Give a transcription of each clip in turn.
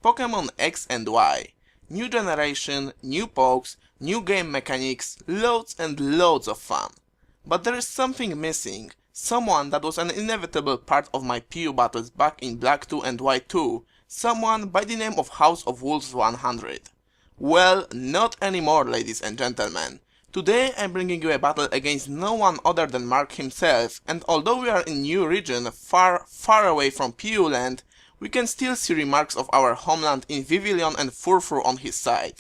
Pokemon X and Y. New generation, new pokes, new game mechanics, loads and loads of fun. But there is something missing, someone that was an inevitable part of my PU battles back in Black 2 and White 2, someone by the name of HouseOfWolves100. Well, not anymore, ladies and gentlemen. Today I'm bringing you a battle against no one other than Mark himself, and although we are in new region far away from PU land, we can still see remarks of our homeland in Vivillons and Furfrous on his side.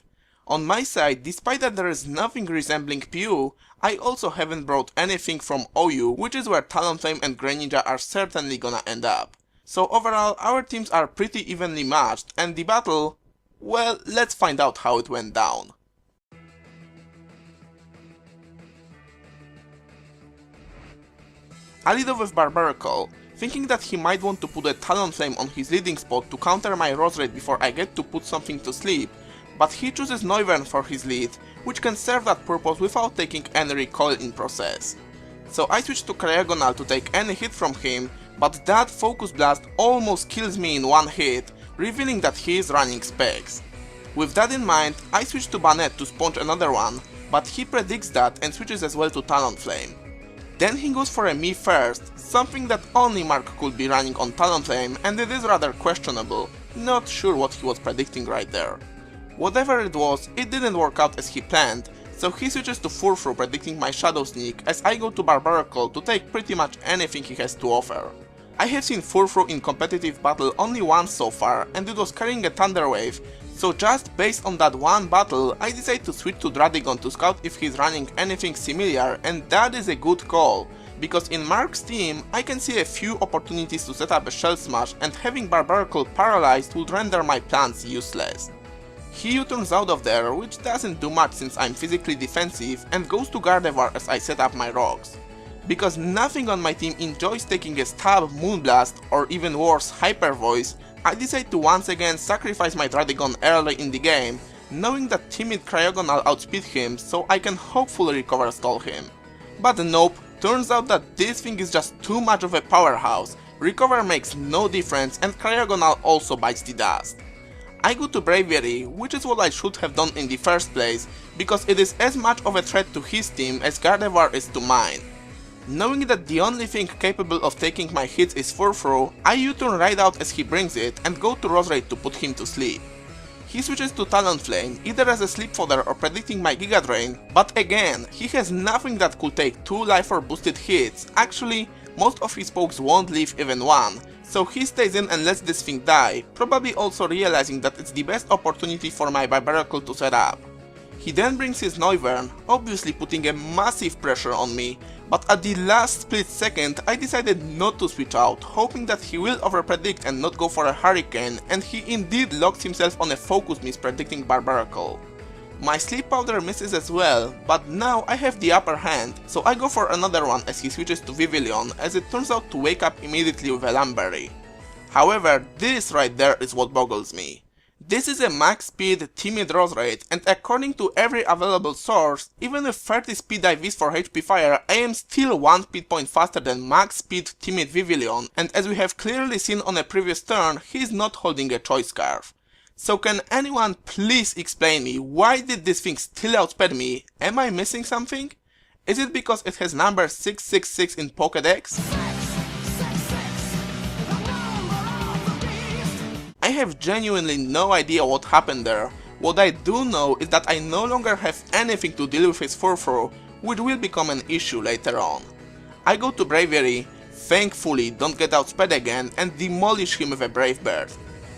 On my side, despite that there is nothing resembling PU, I also haven't brought anything from OU, which is where Talonflame and Greninja are certainly gonna end up. So overall, our teams are pretty evenly matched, and the battle, well, let's find out how it went down. I lead off with Barbaracle, thinking that he might want to put a Talonflame on his leading spot to counter my Roserade before I get to put something to sleep, but he chooses Noivern for his lead, which can serve that purpose without taking any recoil in process. So I switch to Cryogonal to take any hit from him, but that Focus Blast almost kills me in one hit, revealing that he is running specs. With that in mind, I switch to Banette to sponge another one, but he predicts that and switches as well to Talonflame. Then he goes for a me first, something that only Mark could be running on Talonflame, and it is rather questionable, not sure what he was predicting right there. Whatever it was, it didn't work out as he planned, so he switches to Furfrous predicting my Shadow Sneak as I go to Barbaracle to take pretty much anything he has to offer. I have seen Furfrous in competitive battle only once so far, and it was carrying a Thunder Wave, so just based on that one battle, I decide to switch to Dradigon to scout if he's running anything similar, and that is a good call, because in Mark's team I can see a few opportunities to set up a Shell Smash, and having Barbaracle paralyzed would render my plans useless. He U-turns out of there, which doesn't do much since I'm physically defensive, and goes to Gardevoir as I set up my rocks. Because nothing on my team enjoys taking a stab Moonblast or even worse Hyper Voice, I decide to once again sacrifice my Dradigon early in the game, knowing that timid Cryogonal outspeed him so I can hopefully recover stall him. But nope, turns out that this thing is just too much of a powerhouse, recover makes no difference and Cryogonal also bites the dust. I go to Bravery, which is what I should have done in the first place, because it is as much of a threat to his team as Gardevoir is to mine. Knowing that the only thing capable of taking my hits is Furfrous, I U-turn right out as he brings it and go to Roserade to put him to sleep. He switches to Talonflame, either as a sleep fodder or predicting my Giga Drain, but again, he has nothing that could take 2 life or boosted hits. Actually, most of his pokes won't leave even one, so he stays in and lets this thing die, probably also realizing that it's the best opportunity for my Barbaracle to set up. He then brings his Noivern, obviously putting a massive pressure on me, but at the last split second I decided not to switch out, hoping that he will overpredict and not go for a Hurricane, and he indeed locks himself on a Focus Miss predicting Barbaracle. My Sleep Powder misses as well, but now I have the upper hand, so I go for another one as he switches to Vivillon, as it turns out to wake up immediately with a Lamberry. However, this right there is what boggles me. This is a max speed timid Roserade, and according to every available source, even with 30 speed IVs for HP Fire, I am still 1 speed point faster than max speed timid Vivillon, and as we have clearly seen on a previous turn, he is not holding a Choice Scarf. So can anyone please explain me, why did this thing still outspeed me? Am I missing something? Is it because it has number 666 in Pokédex? I have genuinely no idea what happened there. What I do know is that I no longer have anything to deal with his Furfrous, which will become an issue later on. I go to Bravery, thankfully don't get outsped again, and demolish him with a Brave Bird.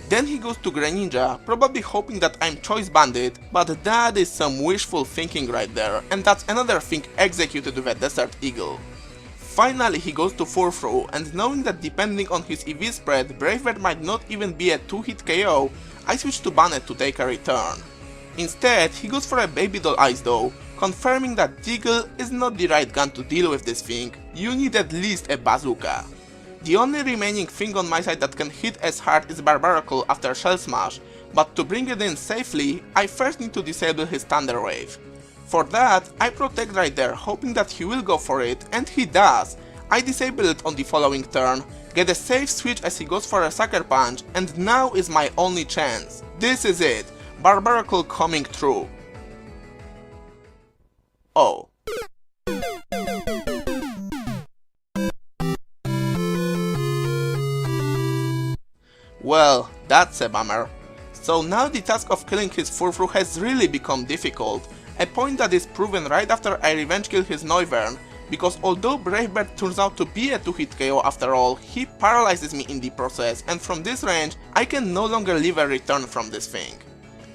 Then he goes to Greninja, probably hoping that I'm Choice Banded, but that is some wishful thinking right there, and that's another thing executed with a Desert Eagle. Finally he goes to Furfrous, and knowing that depending on his EV spread, Brave Bird might not even be a 2-hit KO, I switch to Banette to take a return. Instead, he goes for a Baby Doll Ice though, confirming that Deagle is not the right gun to deal with this thing, you need at least a bazooka. The only remaining thing on my side that can hit as hard is Barbaracle after Shell Smash, but to bring it in safely, I first need to disable his Thunder Wave. For that, I protect right there, hoping that he will go for it, and he does. I disable it on the following turn, get a safe switch as he goes for a sucker punch, and now is my only chance. This is it, Barbaracle coming through. Oh. Well, that's a bummer. So now the task of killing his Furfrous has really become difficult, a point that is proven right after I revenge kill his Noivern, because although Brave Bird turns out to be a 2-hit KO after all, he paralyzes me in the process, and from this range I can no longer leave a return from this thing.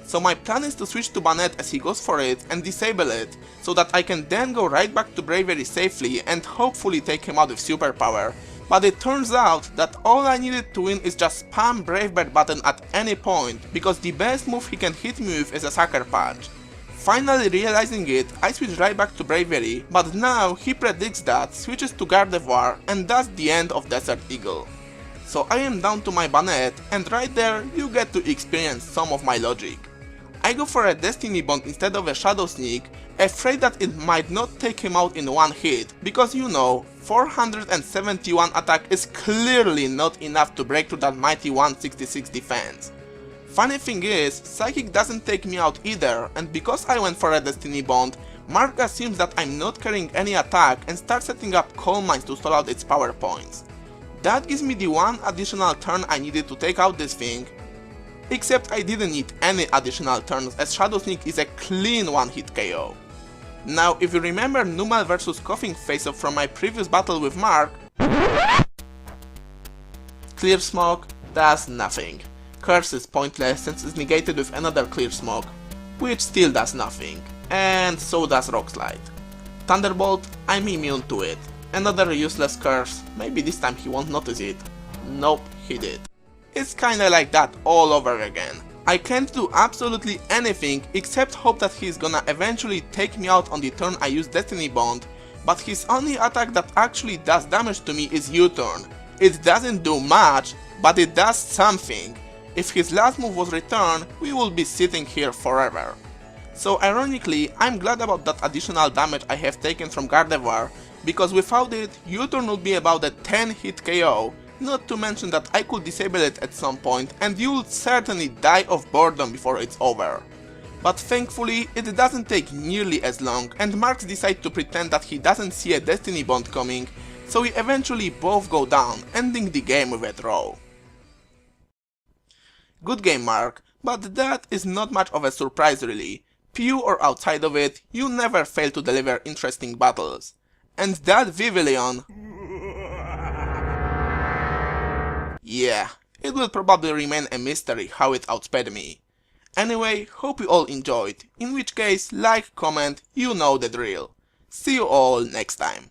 So my plan is to switch to Banette as he goes for it and disable it, so that I can then go right back to Bravery safely and hopefully take him out with superpower. But it turns out that all I needed to win is just spam Brave Bird button at any point, because the best move he can hit me with is a sucker punch. Finally realizing it, I switch right back to Bravery, but now he predicts that, switches to Gardevoir, and that's the end of Desert Eagle. So I am down to my Banette, and right there you get to experience some of my logic. I go for a Destiny Bond instead of a Shadow Sneak, afraid that it might not take him out in one hit, because you know, 471 attack is clearly not enough to break through that mighty 166 defense. Funny thing is, Psychic doesn't take me out either, and because I went for a Destiny Bond, Mark assumes that I'm not carrying any attack and starts setting up Coal Mines to stall out its power points. That gives me the one additional turn I needed to take out this thing, except I didn't need any additional turns as Shadow Sneak is a clean one-hit KO. Now if you remember Numel vs Coughing face-off from my previous battle with Mark, Clear Smoke does nothing. Curse is pointless since it's negated with another Clear Smoke, which still does nothing, and so does Rock Slide. Thunderbolt, I'm immune to it. Another useless curse, maybe this time he won't notice it. Nope, he did. It's kinda like that all over again. I can't do absolutely anything except hope that he's gonna eventually take me out on the turn I use Destiny Bond, but his only attack that actually does damage to me is U-turn. It doesn't do much, but it does something. If his last move was return, we will be sitting here forever. So ironically, I'm glad about that additional damage I have taken from Gardevoir, because without it, U-turn would be about a 10-hit KO, not to mention that I could disable it at some point and you'll certainly die of boredom before it's over. But thankfully, it doesn't take nearly as long and Marks decides to pretend that he doesn't see a Destiny Bond coming, so we eventually both go down, ending the game with a draw. Good game, Mark, but that is not much of a surprise really. Pew or outside of it, you never fail to deliver interesting battles. And that Vivillon... yeah, it will probably remain a mystery how it outsped me. Anyway, hope you all enjoyed, in which case like, comment, you know the drill. See you all next time.